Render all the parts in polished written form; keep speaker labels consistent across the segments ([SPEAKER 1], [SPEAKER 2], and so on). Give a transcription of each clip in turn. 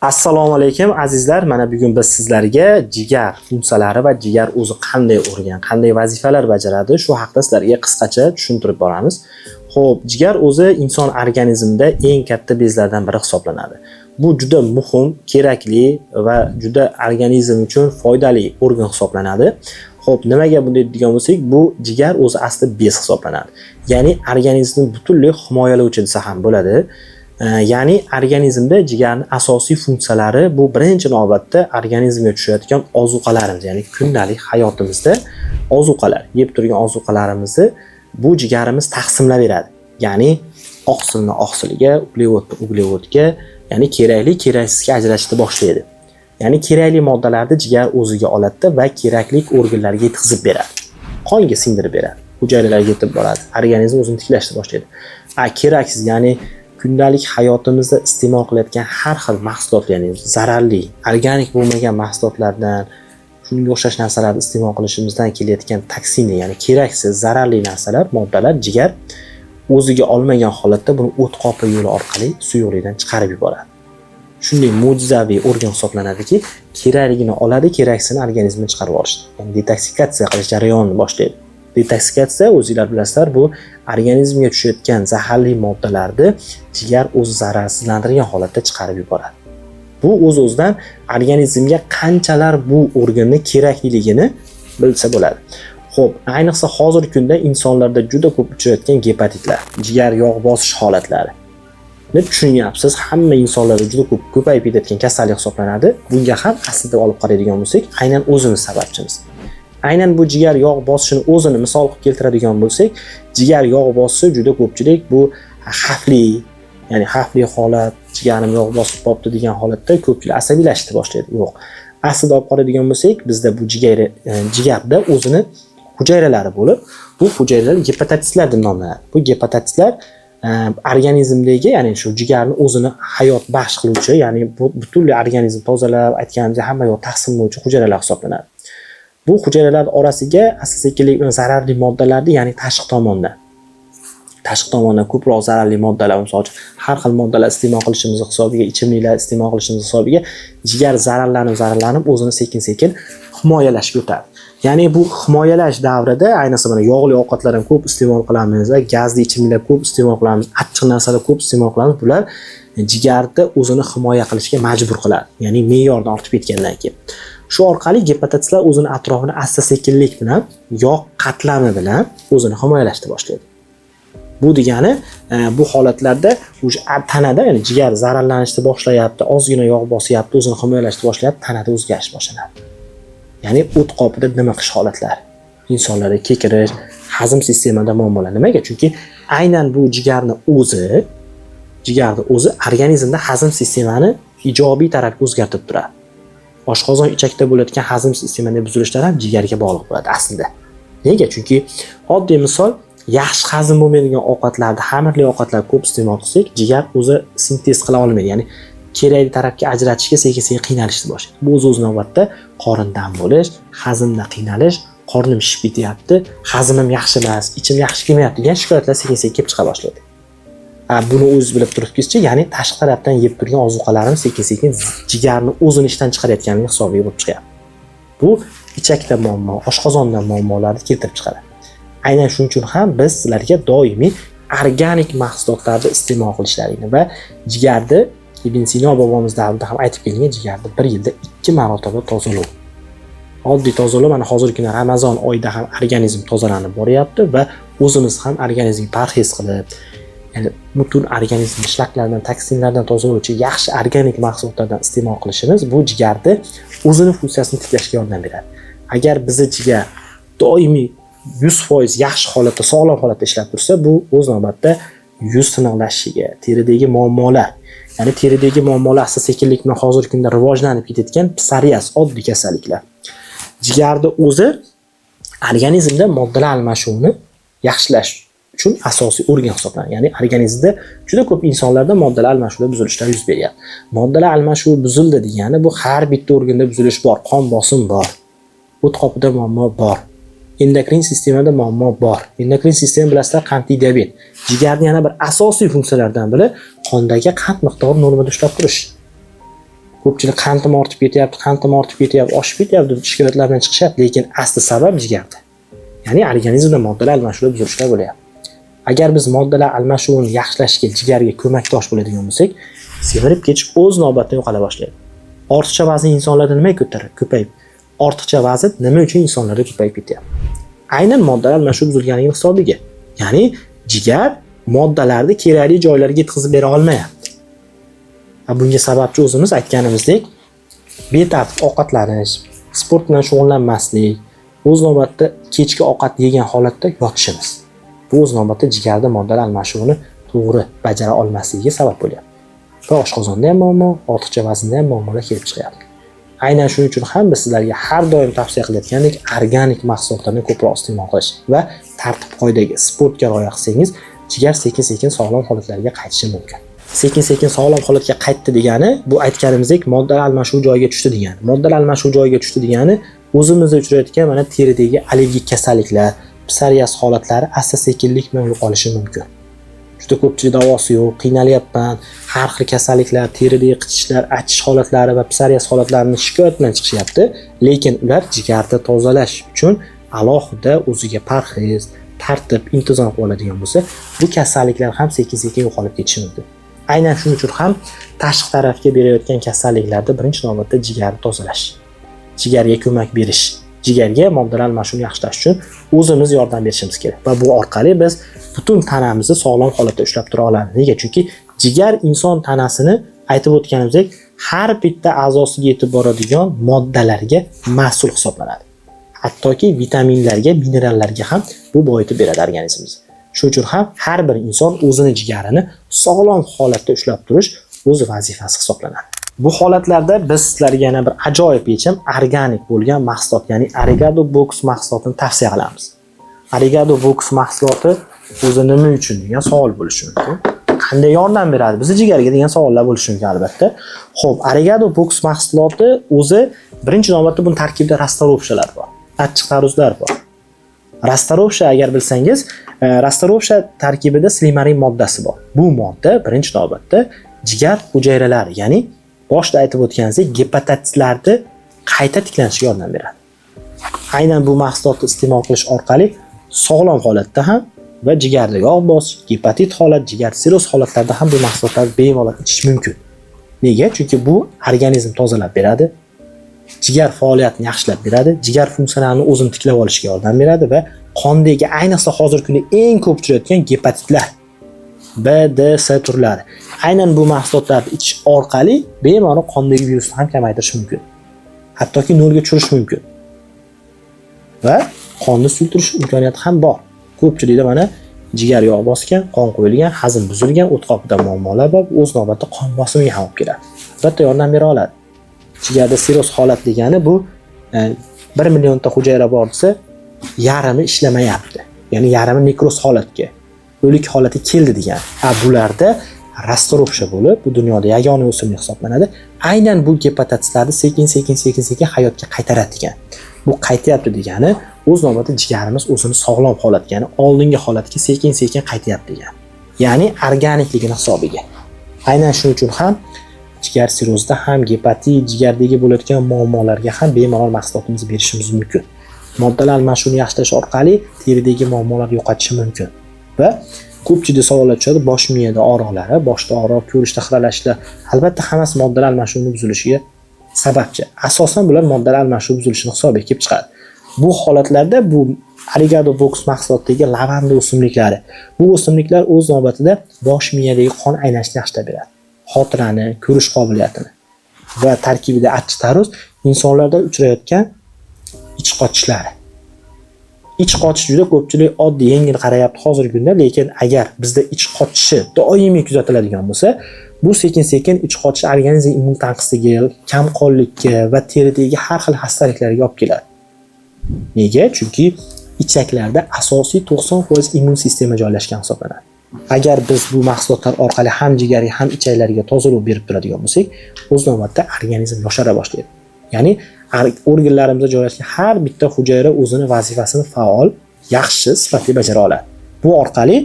[SPEAKER 1] Assalomu alaykum azizlar. Mana bugun biz sizlarga jigar funksiyalari va jigar o'zi qanday o'rgan, qanday vazifalar bajaradi, shu haqida sizlarga qisqacha tushuntirib boramiz. Xo'p, jigar o'zi inson organizmida eng katta bezlardan biri hisoblanadi. Bu juda muhim, kerakli va juda organizm uchun foydali organ hisoblanadi. Xo'p, nimaga bunday degan bo'lsak, bu jigar o'zi aslida bez hisoblanadi. Ya'ni organizmni butunlay himoyalovchi desa ham bo'ladi. Ya'ni organizmda jigarning asosiy funksiyalari bu birinchi navbatda organizmga tushayotgan ozuqalarimiz, ya'ni kundalik hayotimizda ozuqalar, yeb turgan ozuqalarimizni bu jigarimiz taqsimlab beradi. Ya'ni oqsilni oqsiliga, uglevodni uglevodga, ya'ni kerakli keraksizga ajratishni boshlaydi. Ya'ni kerakli moddalarni jigar o'ziga oladi va kerakli organlarga yetkazib beradi. Qonga singdirib beradi. Hujayralarga yetib boradi. Organizm o'zini tiklashni boshlaydi. Keraksiz, ya'ni kundalik hayotimizda iste'mol qilayotgan har xil mahsulotlar, ya'ni zararli, organik bo'lmagan mahsulotlardan, shunga o'xshash narsalarni iste'mol qilishimizdan kelayotgan toksinli, ya'ni keraksiz, zararli narsalar, moddalar jigar o'ziga olmagan holatda buni o't qopi yo'li orqali suyuqlikdan chiqarib yuboradi. Shunday mo'jizaviy organ hisoblanadiki, kerakligini oladi, keraksizini organizmdan chiqarib yuborishdi. Ya'ni detoksikatsiya qilish jarayonini boshlaydi. Detoksikatsiya, o'zingizlar bilasizlar, bu organizmga tushayotgan zaharli moddalarni jigar o'zi zararsizlantirgan holatda chiqarib yuboradi. Bu o'z-o'zidan organizmga qanchalar bu organning kerakliligini bilsa bo'ladi. Xo'p, ayniqsa hozirgi kunda insonlarda juda ko'p uchrayotgan gepatitlar, jigar yog' bosish holatlari. Ne tushunyapsiz, hamma insonlarda juda ko'p ko'payib ketayotgan kasallik hisoblanadi. Bunga ham aslida olib qaraydigan bo'lsak, aynan o'zimiz sababchimiz. Aynan bu jigar yog' bosishini o'zini misol qilib keltiradigan bo'lsak, jigar yog' bosishi juda ko'pchilik bu xavfli, ya'ni xavfli holat, jigarim yog' bosib qolibdi degan holatda ko'pchilik asabiylashishni boshlaydi. Yo'q. Aslida olib qaraydigan bo'lsak, bizda bu jigarda o'zini hujayralari bo'lib, bu hujayralar gepatitlar deb nomlanadi. Bu gepatitlar organizmdagi, ya'ni shu jigarni o'zini hayot baxsh qiluvchi, ya'ni bu butunlay organizm tozalab, aytganimdek hamma yoq taqsimlovchi hujayralar hisoblanadi. Bu hujayralar orasiga asta-sekinlik bilan zararli moddalarni, ya'ni tashqi tomondan ko'proq zararli moddalar, masalan, har xil moddalar iste'mol qilishimiz hisobiga, ichimliklar iste'mol qilishimiz hisobiga jigar zararlanib o'zini sekin-sekin himoyalashga o'tadi. Ya'ni bu himoyalash davrida, ayniqsa mana yog'li ovqatlarni ko'p iste'mol qilamiz, gazli ichimliklar ko'p iste'mol qilamiz, achchiq narsalar ko'p iste'mol qilamiz. Bular jigarni o'zini himoya qilishga majbur qiladi. Ya'ni me'yordan ortib ketgandan keyin. Shu orqali gepatitlar o'zini atrofini asta-sekinlik bilan, yog' qatlami bilan o'zini himoyalashni boshlaydi. Bu degani, bu holatlarda o'sha tanada, ya'ni jigar zararlanishni boshlayapti, ozgina yog' bosyapti, o'zini himoyalashni boshlayapti, tanada o'zgarish boshlanadi. Ya'ni o't qopida dimiqish holatlari, insonlarda kekirish, hazm sistemida muammolar. Nimaga? Chunki aynan bu jigarni o'zi organizmda hazm sistemani ijobiy tarafga o'zgartirib turadi. Oshqozon ichakda bo'layotgan hazm sistemidagi buzilishlar ham jigarga bog'liq bo'ladi aslida. Nega? Chunki oddiy misol, yaxshi hazm bo'lmaydigan ovqatlarni, xamirli ovqatlar ko'p iste'mol qilsak, jigar o'zi sintez qila olmaydi. Ya'ni kerakli tarafga ajratishga sekin-sekin qiynalishni boshlaydi. Bu o'z navbatda qorindan bo'lish, hazmda qiynalish, qornim shishib ketyapti, hazmim yaxshi emas, ichim yaxshi kelmayapti degan shikoyatlar sekin-sekin kelib chiqa boshlaydi. Buni o'zingiz bilib turibsizchi, ya'ni tashqi tarafdan yeb turgan ozuqalarimiz sekin-sekin jigarni o'zini ishdan chiqarayotganligi hisobiga bo'lib chiqyapti. Bu ichakda muammo, oshqozonda muammolarni keltirib chiqaradi. Aynan shuning uchun ham biz sizlarga doimiy organik mahsulotlarni iste'mol qilishlaringni va jigarni Ibn Sino bobomiz davrida ham aytib kelgan, jigarni bir yilda 2 marotaba tozalash. Oddiy tozalov, mana hozirgi kunda Ramazon oyida ham organizm tozalanib boryapti va o'zimiz ham organizmni parhez qilib, ya'ni butun organizm ishlaklardan, toksinlardan tozalovchi yaxshi organik mahsulotlardan iste'mol qilishimiz bu jigarni o'zini funksiyasini tiklashga yordam beradi. Agar bizni jigar doimiy 100% yaxshi holatda, sog'lom holatda ishlab tursa, bu o'z navbatda yuz tiniqlashishiga, teridagi muammolar, ya'ni teridagi muammolar asta-sekinlik bilan hozirgi kunda rivojlanib ketayotgan psoriaz, oddiy kasalliklar. Jigarni o'zi organizmda moddalar almashuvini yaxshilash uchun asosiy organ hisoblanadi. Ya'ni organizmda juda ko'p insonlarda moddalar almashuvida buzilishlar yuz beryapti. Moddalar almashuvi buzildi degani bu har bitta organda buzilish bor, qon bosim bor, o't qopida muammo bor, endokrin sistemada muammo bor. Endokrin sistema bilasizlar, qandli diabet. Jigarning yana bir asosiy funksiyalaridan biri qondagi qand miqdorini normada ushlab turish. Ko'pchilik qantim ortib ketyapti, oshib ketyapti deb shikoyatlar bilan chiqishyapti, lekin asli sabab jigarda. Ya'ni organizmda moddalar almashuvi buzilishlar bo'lyapti. Agar biz moddalar almashuvini yaxshilashga, jigarga ko'makdosh bo'ladigan bo'lsak, semirib ketish o'z navbatida yo'qola boshlaydi. Ortiqcha vazn insonlarda nima ko'payib? Ortiqcha vazn nima uchun insonlarda ko'payib ketyapti? Aynan moddalar almashuvi buzilganligi hisobiga. Ya'ni jigar moddalarni kerakli joylarga yetkazib bera olmayapti. Bunga sababchi o'zimiz aytganimizdek, betartib ovqatlanish, sport bilan shug'ullanmaslik, o'z navbatda kechki ovqat yegan holatda yotishimiz. Bu o'z navbatda jigarda moddalar almashuvini to'g'ri bajara olmasligiga sabab bo'lyapti. Va oshqozonda ham muammo, ortiqcha vaznda ham muammolar kelib chiqyapti. Aynan shuning uchun ham biz sizlarga har doim tavsiya qilayotgandek, organik mahsulotlarni ko'proq iste'mol qilish va tartib qoidaga, sportga rioya qilsangiz, jigar sekin-sekin sog'lom holatlarga qaytishi mumkin. Sekin-sekin sog'lom holatga qaytdi degani, bu aytganimizdek moddalar almashuvi joyiga tushdi degani. Moddalar almashuvi joyiga tushdi degani, o'zimizda uchrayotgan mana teridagi allergik kasalliklar, psoriaz holatlari asta-sekinlik bilan yo'qolishi mumkin. Juda ko'pchilik davosi yo'q, qiynalyapman, har xil kasalliklar, teridagi qichishlar, achish holatlari va psoriaz holatlarini shikoyat bilan chiqishyapti, lekin ular jigarni tozalash uchun alohida o'ziga parhez, tartib, intizom qilib oladigan bo'lsa, bu kasalliklar ham sekin-sekin yo'qolib ketishi mumkin. Aynan shuning uchun ham tashqi tarafga berayotgan kasalliklarda birinchi navbatda jigarni tozalash, jigarga ko'mak berish, jigarga moddalar almashuvini yaxshilash uchun o'zimiz yordam berishimiz kerak va bu orqali biz butun tanamizni sog'lom holatda ushlab tura olamiz. Nega? Chunki jigar inson tanasini aytib o'tganimizdek, har bitta a'zosiga yetib boradigan moddalarga mas'ul hisoblanadi. Hattoki vitaminlarga, minerallarga ham bu boyitib beradi organizmimiz. Shuning uchun ham har bir inson o'zini jigarini sog'lom holatda ushlab turish o'z vazifasi hisoblanadi. Bu holatlarda biz sizlarga yana bir ajoyib yechim organik bo'lgan mahsulot, ya'ni Arigado Box mahsulotini tavsiya qilamiz. Arigado Box mahsuloti o'zi nima uchun degan savol bo'lishi mumkin. Qanday yordam beradi bizni jigarga degan savollar bo'lishi mumkin albatta. Xo'p, Arigado Box mahsuloti o'zi birinchi navbatda buning tarkibida rastarovkalar bor, achchiq taruzlar bor. Rastarovka agar bilsangiz, rastarovka tarkibida slimarin moddasi bor. Bu modda birinchi navbatda jigar hujayralari, ya'ni boshda aytib o'tganimizdek, gepatatitlarni qayta tiklanishiga yordam beradi. Aynan bu mahsulotni iste'mol qilish orqali sog'lom holatda ham va jigarda yog' bosish, gepatit holat, jigar siroz holatlarida ham bu mahsulotlarni bemalol ichish mumkin. Nega? Chunki bu organizm tozalab beradi, jigar faoliyatini yaxshilab beradi, jigar funksiyalarini o'zini tiklab olishga yordam beradi va qondagi, ayniqsa hozirgi kunda eng ko'p uchrayotgan gepatitlar, B, D, C turlari. Aynan bu mahsulotlarni ichish orqali bemalol qondagi virusni ham kamaytirish mumkin. Hattoki nolga tushirish mumkin. Va qonni suyultirish imkoniyati ham bor. Ko'pchilikda mana jigar yog' bosgan, qon qo'yilgan, hazm buzilgan, o't qopida muammolar bor, o'z navbatda qon bosimiga ham olib keladi. Albatta yordam bera oladi. Jigarda siroz holat degani bu 1 millionta hujayra bor desa, yarimi ishlamayapti. Ya'ni yarimi nekroz holatga, o'lik holatga keldi degan. Bularda rastarovka bo'lib, bu dunyoda yagona o'simlik hisoblanadi. Aynan bu gepatatitlarni sekin-sekin hayotga qaytaradi degan. Bu qaytyapti degani, o'z navbatida jigarimiz o'zini sog'lom holatga, ya'ni oldingi holatga sekin-sekin qaytyapti degan. Ya'ni organikligini hisobiga. Aynan shuning uchun ham jigar sirozida ham gepatit, jigardagi bo'layotgan muammolarga ham bemalol mahsulotimizni berishimiz mumkin. Moddalar almashuvini yaxshilash orqali teridagi muammolarni yo'qotishi mumkin. Va ko'pchilik savollar tushadi, bosh miyada og'riqlari, boshda og'riq, ko'rishda xiralashlar, albatta hammasi moddalar almashuvining buzilishiga sababchi. Asosan bular moddalar almashuvi buzilishining hisobiga kelib chiqadi. Bu holatlarda bu Arigado Box mahsulotidagi lavanda o'simliklari, bu o'simliklar o'z navbatida bosh miyadagi qon aylanishini yaxshilab beradi. Xotirani, ko'rish qobiliyatini va tarkibida achchiq taruz insonlarda uchrayotgan ich qotishlari. Ich qotish juda ko'pchilik oddiy, yengil qarayapti hozirgi kunda, lekin agar bizda ich qotishi doimiy kuzatiladigan bo'lsa, bu sekin-sekin ich qotish organizm immun tanqisligiga, kamqonlikka va teridagi har xil xastaliklarga olib keladi. Nega? Chunki ichaklarda asosiy 90% immun sistema joylashgan hisoblanadi. Agar biz bu mahsulotlar orqali ham jigarga ham ichaklarga tozalov berib turadigan bo'lsak, o'z navbatda organizm yoshara boshlaydi. Ya'ni organlarimizda joylashgan har bitta hujayra o'zini vazifasini faol, yaxshi sifatli bajara oladi. Bu orqali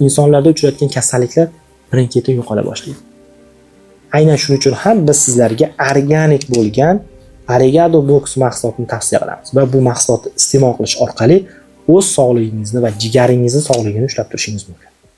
[SPEAKER 1] insonlarda uchrayotgan kasalliklar birin-ketin yo'qola boshlaydi. Aynan shuning uchun ham biz sizlarga organik bo'lgan Arigado Box mahsulotini tavsiya qilamiz va bu mahsulotni iste'mol qilish orqali o'z sog'lig'ingizni va jigaringizni sog'lig'ini ushlab turishingiz mumkin.